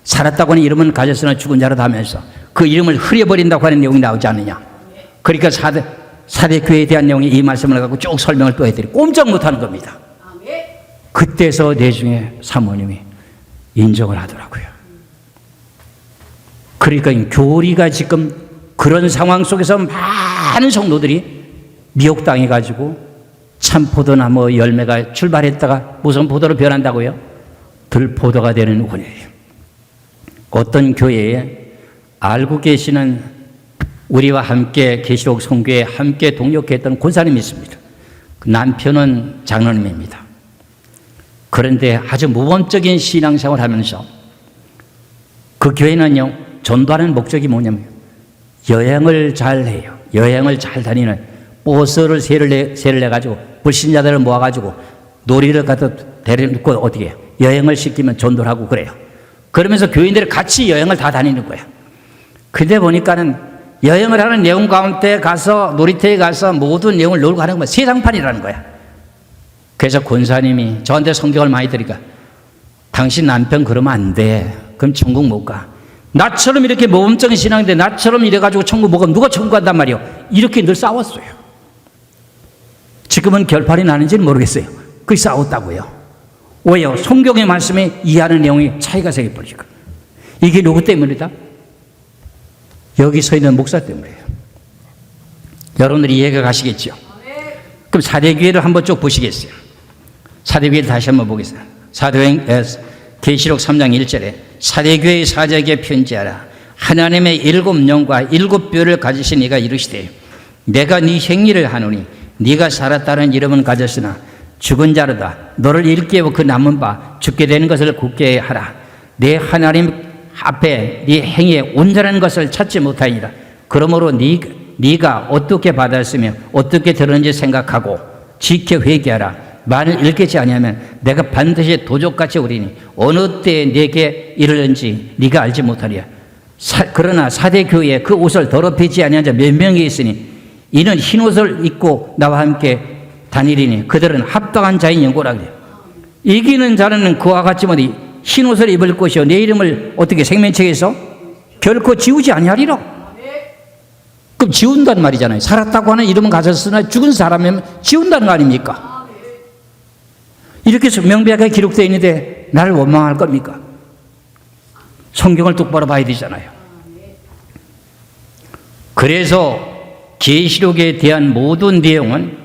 살았다고 하는 이름은 가졌으나 죽은 자로 하면서 그 이름을 흐려버린다고 하는 내용이 나오지 않느냐. 그러니까 사대교회에 대한 내용이 이 말씀을 갖고 쭉 설명을 또 해드리고 꼼짝 못하는 겁니다. 그때서 내중에 사모님이 인정을 하더라고요. 그러니까 교리가 지금 그런 상황 속에서 많은 성도들이 미혹당해가지고 참포도나무 열매가 출발했다가 무슨 포도로 변한다고요? 들포도가 되는 원인이에요. 어떤 교회에 알고 계시는 우리와 함께 계시록 성교에 함께 동역했던 권사님이 있습니다. 그 남편은 장로님입니다. 그런데 아주 모범적인 신앙생활을 하면서 그 교회는요 전도하는 목적이 뭐냐면 여행을 잘 해요. 여행을 잘 다니는 버스를 세를 내가지고 불신자들을 모아가지고 놀이를 갖다 데려놓고 어떻게 해요? 여행을 시키면 전도를 하고 그래요. 그러면서 교인들이 같이 여행을 다 다니는 거예요. 근데 보니까는 여행을 하는 내용 가운데 가서 놀이터에 가서 모든 내용을 놀고 하는 건 세상판이라는 거야. 그래서 권사님이 저한테 성경을 많이 드리니까 당신 남편 그러면 안 돼. 그럼 천국 못 가. 나처럼 이렇게 모범적인 신앙인데 나처럼 이래가지고 천국 못 가면 누가 천국 간단 말이에요. 이렇게 늘 싸웠어요. 지금은 결판이 나는지는 모르겠어요. 그게 싸웠다고요. 왜요? 성경의 말씀에 이해하는 내용이 차이가 생겨버리니까. 이게 누구 때문이다? 여기 서 있는 목사 때문이에요. 여러분들이 이해가 가시겠죠? 그럼 사대교회를 한번 쭉 보시겠어요? 사대교회를 다시 한번 보겠습니다. 계시록 3장 1절에 사대교회의 사자에게 편지하라. 하나님의 7영과 7뼈를 가지신 이가 이르시되 내가 네 행위를 하노니 네가 살았다는 이름은 가졌으나 죽은 자로다. 너를 일깨워 그 남은 바 죽게 되는 것을 굳게 하라. 내 하나님 앞에 네 행위에 온전한 것을 찾지 못하니라. 그러므로 네가 어떻게 받았으며 어떻게 들었는지 생각하고 지켜 회개하라. 만일 읽겠지 아니하면 내가 반드시 도적같이 우리니 어느 때에 네게 이르는지 네가 알지 못하리라. 그러나 사대교회에 그 옷을 더럽히지 아니한 자 몇 명이 있으니 이는 흰 옷을 입고 나와 함께 다니리니 그들은 합당한 자인 영고라 그래요. 이기는 자는 그와 같이 뭐니 흰 옷을 입을 것이요 내 이름을 어떻게 생명책에서 결코 지우지 아니하리라. 그럼 지운다는 말이잖아요. 살았다고 하는 이름은 가졌으나 죽은 사람이면 지운다는 거 아닙니까? 이렇게 명백하게 기록되어 있는데 나를 원망할 겁니까? 성경을 똑바로 봐야 되잖아요. 그래서 계시록에 대한 모든 내용은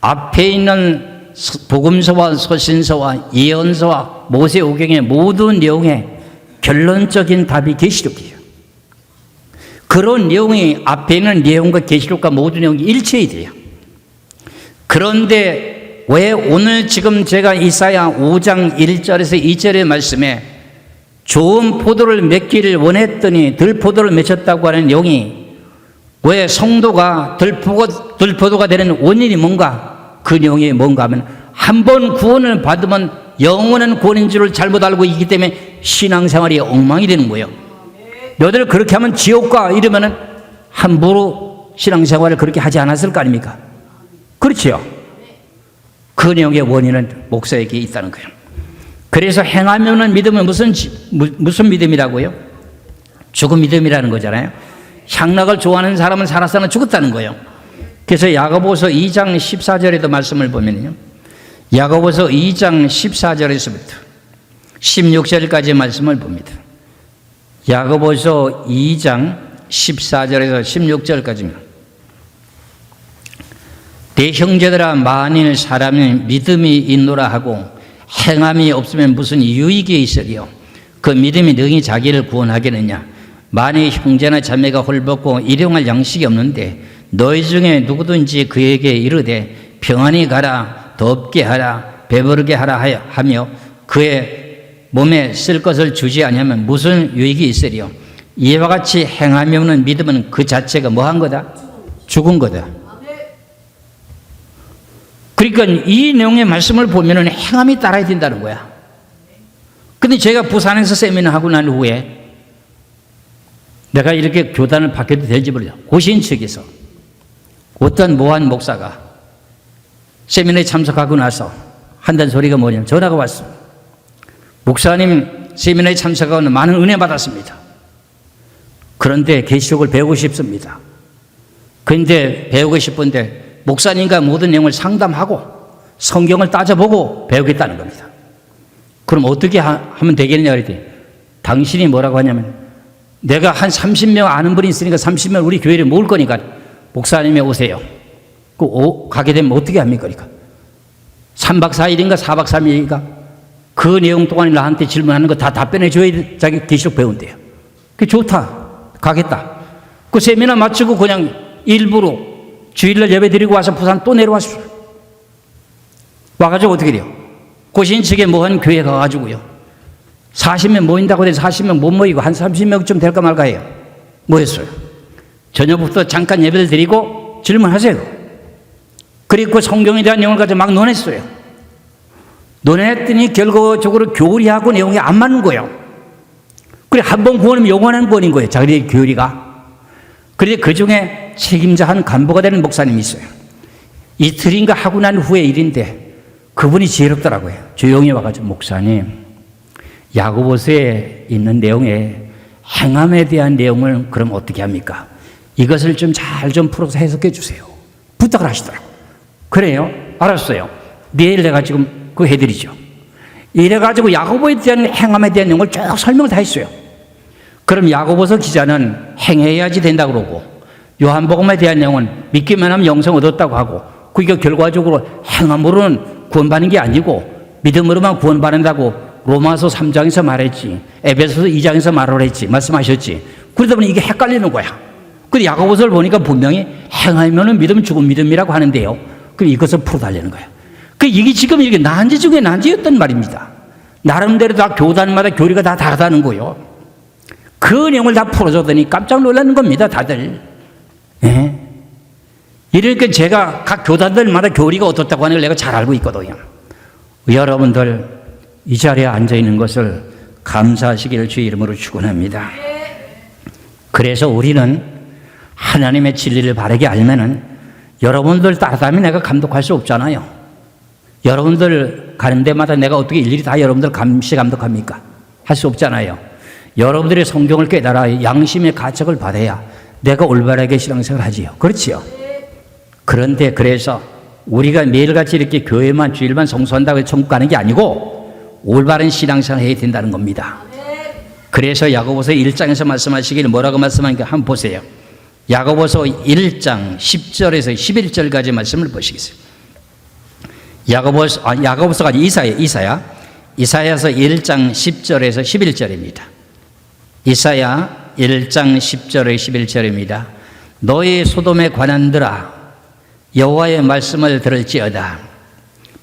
앞에 있는 복음서와 서신서와 예언서와 모세오경의 모든 내용의 결론적인 답이 계시록이에요. 그런 내용이 앞에 있는 내용과 계시록과 모든 내용이 일치해야 돼요. 그런데 왜 오늘 지금 제가 이사야 5장 1절에서 2절의 말씀에 좋은 포도를 맺기를 원했더니 들포도를 맺혔다고 하는 내용이 왜 성도가 들포도가 되는 원인이 뭔가? 그 내용이 뭔가 하면 한 번 구원을 받으면 영원한 구원인 줄을 잘못 알고 있기 때문에 신앙생활이 엉망이 되는 거예요. 너희들 그렇게 하면 지옥 가 이러면은 함부로 신앙생활을 그렇게 하지 않았을 거 아닙니까? 그렇지요. 그 내용의 원인은 목사에게 있다는 거예요. 그래서 행하면은 믿음은 무슨 믿음이라고요? 죽은 믿음이라는 거잖아요. 향락을 좋아하는 사람은 살았으나 죽었다는 거예요. 그래서 야고보서 2장 14절에도 말씀을 보면요. 야고보서 2장 14절에서부터 16절까지의 말씀을 봅니다. 야고보서 2장 14절에서 16절까지입니다. 내 형제들아 만일 사람이 믿음이 있노라 하고 행함이 없으면 무슨 유익이 있으리요. 그 믿음이 능히 자기를 구원하겠느냐. 만일 형제나 자매가 홀벗고 일용할 양식이 없는데 너희 중에 누구든지 그에게 이르되 평안히 가라 덥게 하라 배부르게 하라 하며 그의 몸에 쓸 것을 주지 아니하면 무슨 유익이 있으리요. 이와 같이 행함이 없는 믿음은 그 자체가 뭐한 거다? 죽은 거다. 그러니까 이 내용의 말씀을 보면은 행함이 따라야 된다는 거야. 근데 제가 부산에서 세미나 하고 난 후에 내가 이렇게 교단을 바뀌어도 될지 모르죠. 고신 측에서 어떤 모한 목사가 세미나에 참석하고 나서 한다는 소리가 뭐냐면 전화가 왔어. 목사님 세미나에 참석하고 많은 은혜 받았습니다. 그런데 계시록을 배우고 싶습니다. 그런데 배우고 싶은데 목사님과 모든 내용을 상담하고 성경을 따져보고 배우겠다는 겁니다. 그럼 어떻게 하면 되겠느냐 그랬더니 당신이 뭐라고 하냐면 내가 한 30명 아는 분이 있으니까 30명 우리 교회를 모을 거니까 목사님이 오세요. 가게 되면 어떻게 합니까? 그러니까 3박 4일인가 4박 3일인가 그 내용 동안에 나한테 질문하는 거 다 답변해 줘야 자기 계시록 배운대요. 그게 좋다. 가겠다. 그 세미나 마치고 그냥 일부러 주일날 예배 드리고 와서 부산 또 내려왔어요. 와가지고 어떻게 돼요? 고신 측에 모은 교회 가가지고요. 40명 모인다고 해서 40명 못 모이고 한 30명쯤 될까 말까 해요. 모였어요. 저녁부터 잠깐 예배를 드리고 질문하세요. 그리고 성경에 대한 내용을 가지고 막 논했어요. 논했더니 결과적으로 교리하고 내용이 안 맞는 거예요. 그래 한 번 구원이면 영원한 구원인 거예요. 자기 교리가. 그런데 그 중에 책임자 한 간부가 되는 목사님이 있어요. 이틀인가 하고 난 후에 일인데 그분이 지혜롭더라고요. 조용히 와가지고 목사님, 야고보서에 있는 내용에 행함에 대한 내용을 그럼 어떻게 합니까? 이것을 좀 잘 좀 풀어서 해석해 주세요. 부탁을 하시더라고요. 그래요? 알았어요. 내일 내가 지금 그거 해드리죠. 이래가지고 야고보에 대한 행함에 대한 내용을 쭉 설명을 다 했어요. 그럼 야고보서 기자는 행해야지 된다고 그러고 요한복음에 대한 내용은 믿기만 하면 영생 얻었다고 하고 그게 결과적으로 행함으로는 구원받는 게 아니고 믿음으로만 구원받는다고 로마서 3장에서 말했지, 에베소서 2장에서 말을 했지, 말씀하셨지. 그러다 보니 이게 헷갈리는 거야. 근데 야고보서를 보니까 분명히 행하면은 믿음 죽은 믿음이라고 하는데요. 그럼 이것을 풀어달라는 거야. 이게 지금 이렇게 난지 중에 난지였단 말입니다. 나름대로 다 교단마다 교리가 다 다르다는 거요. 그 내용을 다 풀어줬더니 깜짝 놀라는 겁니다, 다들. 예? 이렇게 제가 각 교단들마다 교리가 어떻다고 하는 걸 내가 잘 알고 있거든요. 여러분들 이 자리에 앉아 있는 것을 감사하시기를 주의 이름으로 축원합니다. 그래서 우리는 하나님의 진리를 바르게 알면은 여러분들 따라다니면 내가 감독할 수 없잖아요. 여러분들 가는 데마다 내가 어떻게 일일이 다 여러분들 감시 감독합니까? 할 수 없잖아요. 여러분들의 성경을 깨달아 양심의 가책을 받아야 내가 올바르게 신앙생활을 하지요. 그렇지요? 그런데 그래서 우리가 매일같이 이렇게 교회만 주일만 성수한다고 해서 천국 가는 게 아니고 올바른 신앙생활을 해야 된다는 겁니다. 그래서 야고보서 1장에서 말씀하시길 뭐라고 말씀하니까 한번 보세요. 야고보서 1장 10절에서 11절까지 말씀을 보시겠어요. 야고보서가 이사야서 1장 10절에서 11절입니다. 이사야 1장 10절에 11절입니다. 너희 소돔에 관한들아 여호와의 말씀을 들을지어다.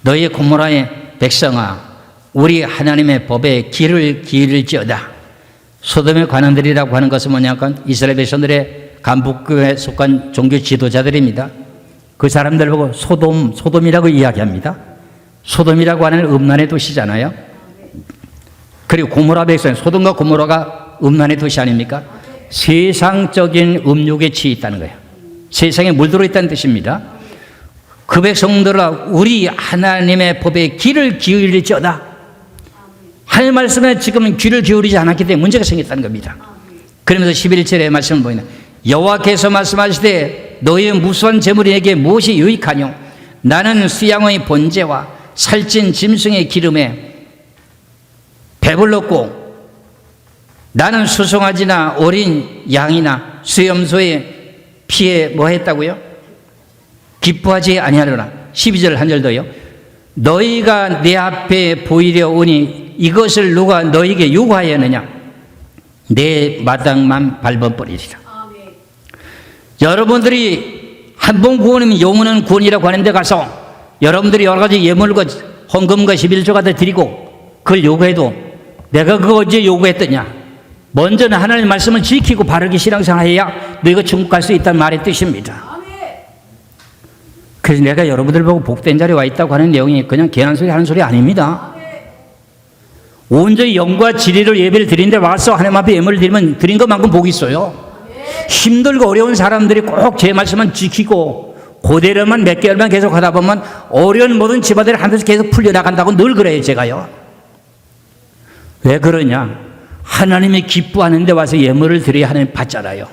너희 고모라의 백성아 우리 하나님의 법에 귀를 기울일지어다. 소돔에 관한들이라고 하는 것은 뭐냐면 이스라엘 백성들의 간북교에 속한 종교 지도자들입니다. 그 사람들 보고 소돔이라고 이야기합니다. 소돔이라고 하는 음란의 도시잖아요. 그리고 고모라 백성, 소돔과 고모라가 음란의 도시 아닙니까? 세상적인 음욕에 취해 있다는 거예요. 세상에 물들어 있다는 뜻입니다. 그 백성들아 우리 하나님의 법에 귀를 기울일지어다. 하나님 말씀에 지금은 귀를 기울이지 않았기 때문에 문제가 생겼다는 겁니다. 그러면서 11절의 말씀을 보이는 여호와께서 말씀하시되 너희의 무수한 재물이 내게 무엇이 유익하뇨? 나는 수양의 번제와 살찐 짐승의 기름에 배불렀고 나는 수송아지나 어린 양이나 수염소의 피에 뭐 했다고요? 기뻐하지 아니하려나. 12절 한 절 더요. 너희가 내 앞에 보이려 오니 이것을 누가 너희에게 요구하였느냐? 내 마당만 밟아버리리라. 여러분들이 한 번 구원이면 영원한 구원이라고 하는데 가서 여러분들이 여러 가지 예물과 헌금과 11조가 다 드리고 그걸 요구해도 내가 그거 언제 요구했더냐? 먼저는 하나님의 말씀을 지키고 바르게 신앙생활해야 너희가 천국 갈 수 있다는 말의 뜻입니다. 그래서 내가 여러분들 보고 복된 자리에 와 있다고 하는 내용이 그냥 괜한 소리 하는 소리 아닙니다. 온전히 영과 진리를 예배를 드리는데 와서 하나님 앞에 예물을 드리면 드린 것만큼 복이 있어요. 힘들고 어려운 사람들이 꼭 제 말씀만 지키고 고대로만 몇 개월만 계속 하다 보면 어려운 모든 집안들이 하면서 계속 풀려나간다고 늘 그래요. 제가요. 왜 그러냐? 하나님이 기뻐하는 데 와서 예물을 드려야 하나님 받잖아요.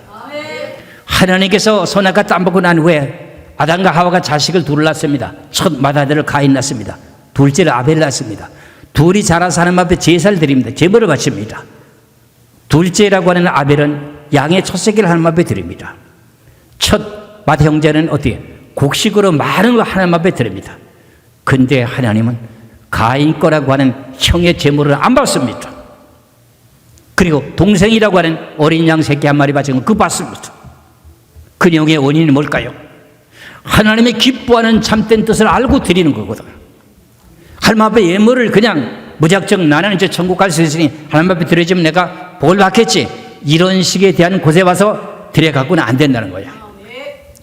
하나님께서 선악과 땀 먹고 난 후에 아담과 하와가 자식을 둘을 낳습니다. 첫 맏아들을 가인 낳습니다. 둘째를 아벨을 낳습니다. 둘이 자라서 하나님 앞에 제사를 드립니다. 제물을 바칩니다. 둘째라고 하는 아벨은 양의 첫 새끼를 하나님 앞에 드립니다. 첫 맏형제는 어떻게? 곡식으로 많은 걸 하나님 앞에 드립니다. 근데 하나님은 가인 거라고 하는 형의 제물을 안 받습니다. 그리고 동생이라고 하는 어린 양 새끼 한 마리 바친 건 그거 받습니다. 그 내용의 원인이 뭘까요? 하나님의 기뻐하는 참된 뜻을 알고 드리는 거거든. 하나님 앞에 예물을 그냥 무작정 나는 이제 천국 갈 수 있으니 하나님 앞에 드려주면 내가 복을 받겠지, 이런 식에 대한 곳에 와서 드려갖고는 안 된다는 거야.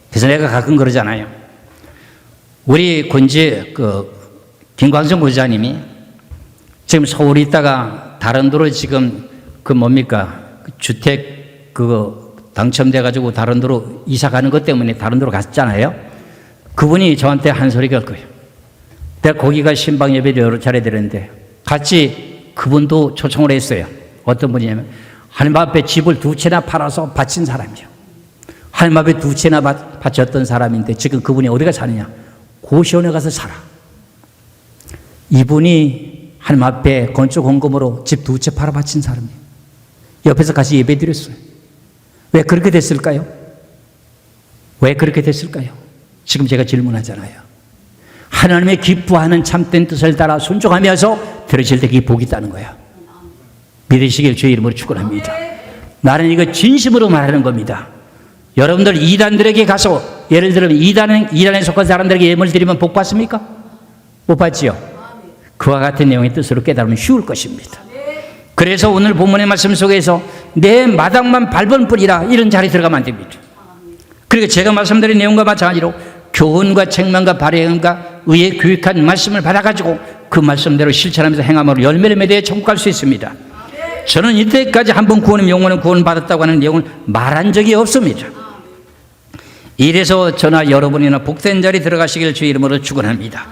그래서 내가 가끔 그러잖아요. 우리 군지 김광성 부장님이 지금 서울에 있다가 다른 도로 지금 뭡니까? 주택 당첨돼가지고 다른 데로 이사 가는 것 때문에 다른 데로 갔잖아요. 그분이 저한테 한 소리가 그거예요. 내가 거기가 신방 예배를 여러 차례 드렸는데 같이 그분도 초청을 했어요. 어떤 분이냐면 하나님 앞에 집을 2채나 팔아서 바친 사람이죠. 하나님 앞에 2채나 바쳤던 사람인데 지금 그분이 어디가 사느냐? 고시원에 가서 살아. 이분이 하나님 앞에 건축 헌금으로 집 2채 팔아 바친 사람이에요. 옆에서 같이 예배 드렸어요. 왜 그렇게 됐을까요? 왜 그렇게 됐을까요? 지금 제가 질문하잖아요. 하나님의 기뻐하는 참된 뜻을 따라 순종하면서 들으실 때 그게 복이 있다는 거야. 믿으시길 주의 이름으로 축원합니다. 나는 이거 진심으로 말하는 겁니다. 여러분들 이단들에게 가서 예를 들면 이단에 속한 사람들에게 예물을 드리면 복 받습니까? 못 받지요. 그와 같은 내용의 뜻으로 깨달으면 쉬울 것입니다. 그래서 오늘 본문의 말씀 속에서 내 마당만 밟은 뿐이라 이런 자리에 들어가면 안 됩니다. 그리고 제가 말씀드린 내용과 마찬가지로 교훈과 책망과 발행과 의에 교육한 말씀을 받아가지고 그 말씀대로 실천하면서 행함으로 열매를 맺어 천국갈 수 있습니다. 저는 이때까지 한 번 구원은 영원한 구원 받았다고 하는 내용을 말한 적이 없습니다. 이래서 저나 여러분이나 복된 자리 들어가시길 주의 이름으로 축원합니다.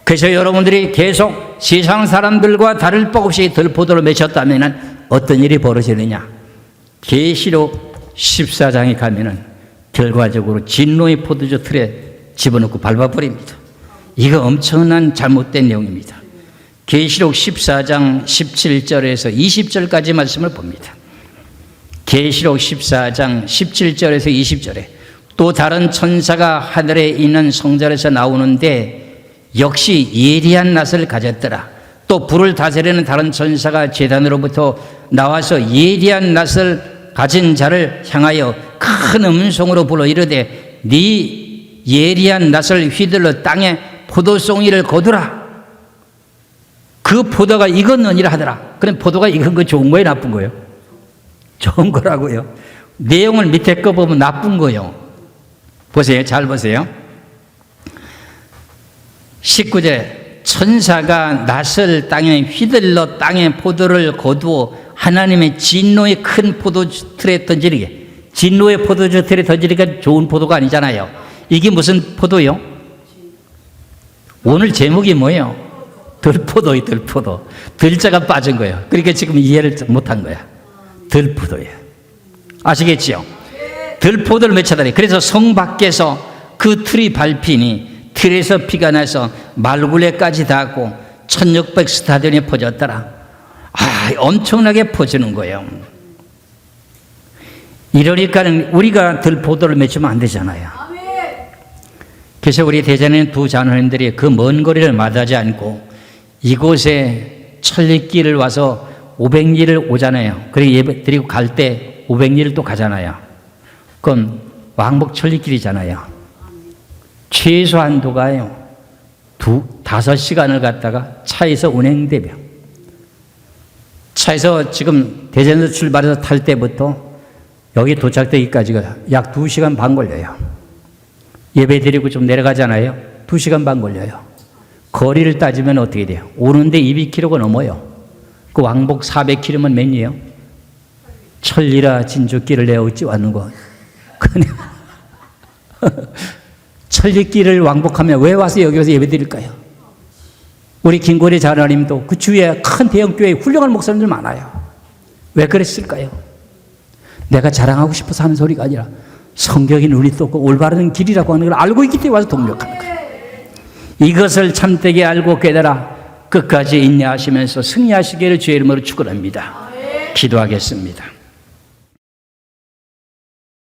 그래서 여러분들이 계속 세상 사람들과 다를 바 없이 들포도를 맺혔다면 어떤 일이 벌어지느냐? 계시록 14장에 가면은 결과적으로 진노의 포도주 틀에 집어넣고 밟아버립니다. 이거 엄청난 잘못된 내용입니다. 계시록 14장 17절에서 20절까지 말씀을 봅니다. 계시록 14장 17절에서 20절에 또 다른 천사가 하늘에 있는 성전에서 나오는데 역시 예리한 낫을 가졌더라. 또 불을 다스리는 다른 천사가 제단으로부터 나와서 예리한 낫을 가진 자를 향하여 큰 음성으로 불러 이르되 네 예리한 낫을 휘둘러 땅에 포도송이를 거두라. 그 포도가 익었느니라 하더라. 그럼 포도가 익은 거 좋은 거예요, 나쁜 거예요? 좋은 거라고요. 내용을 밑에 거 보면 나쁜 거예요. 보세요, 잘 보세요. 19절에 천사가 낫을 땅에 휘둘러 땅에 포도를 거두어 하나님의 진노의 큰 포도주 틀에 던지리게. 진노의 포도주 틀에 던지니까 좋은 포도가 아니잖아요. 이게 무슨 포도요? 오늘 제목이 뭐예요? 들포도요, 들포도. 들자가 빠진 거예요. 그러니까 지금 이해를 못한 거야. 들포도예요. 아시겠지요? 들포도를 맺혀다니. 그래서 성 밖에서 그 틀이 밟히니 틀에서 피가 나서 말굴레까지 닿고 1600 스타디온에 퍼졌더라. 엄청나게 퍼지는 거예요. 이러니까는 우리가 들포도를 맺으면 안 되잖아요. 그래서 우리 대전에 두 자녀님들이 그 먼 거리를 마다하지 않고 이곳에 천리길을 와서 500리를 오잖아요. 그리고 예배 드리고 갈 때 500리를 또 가잖아요. 그럼 왕복 천리길이잖아요. 최소한도가요 5시간을 갔다가 차에서 운행되며 차에서 지금 대전에서 출발해서 탈 때부터 여기 도착되기까지가 약 2시간 반 걸려요. 예배 드리고 좀 내려가잖아요. 2시간 반 걸려요. 거리를 따지면 어떻게 돼요? 오는데 200km가 넘어요. 그 왕복 400km면 몇 리예요? 천리라 진주길을 내어 어찌 왔는 거. 천리길을 왕복하면 왜 와서 여기 와서 예배 드릴까요? 우리 김고리 자녀님도 그 주위에 큰 대형교회에 훌륭한 목사님들 많아요. 왜 그랬을까요? 내가 자랑하고 싶어서 하는 소리가 아니라 성경이 눈이 떴고 올바른 길이라고 하는 걸 알고 있기 때문에 와서 동력하는 거예요. 이것을 참되게 알고 깨달아 끝까지 인내하시면서 승리하시기를 주의 이름으로 축원합니다. 기도하겠습니다.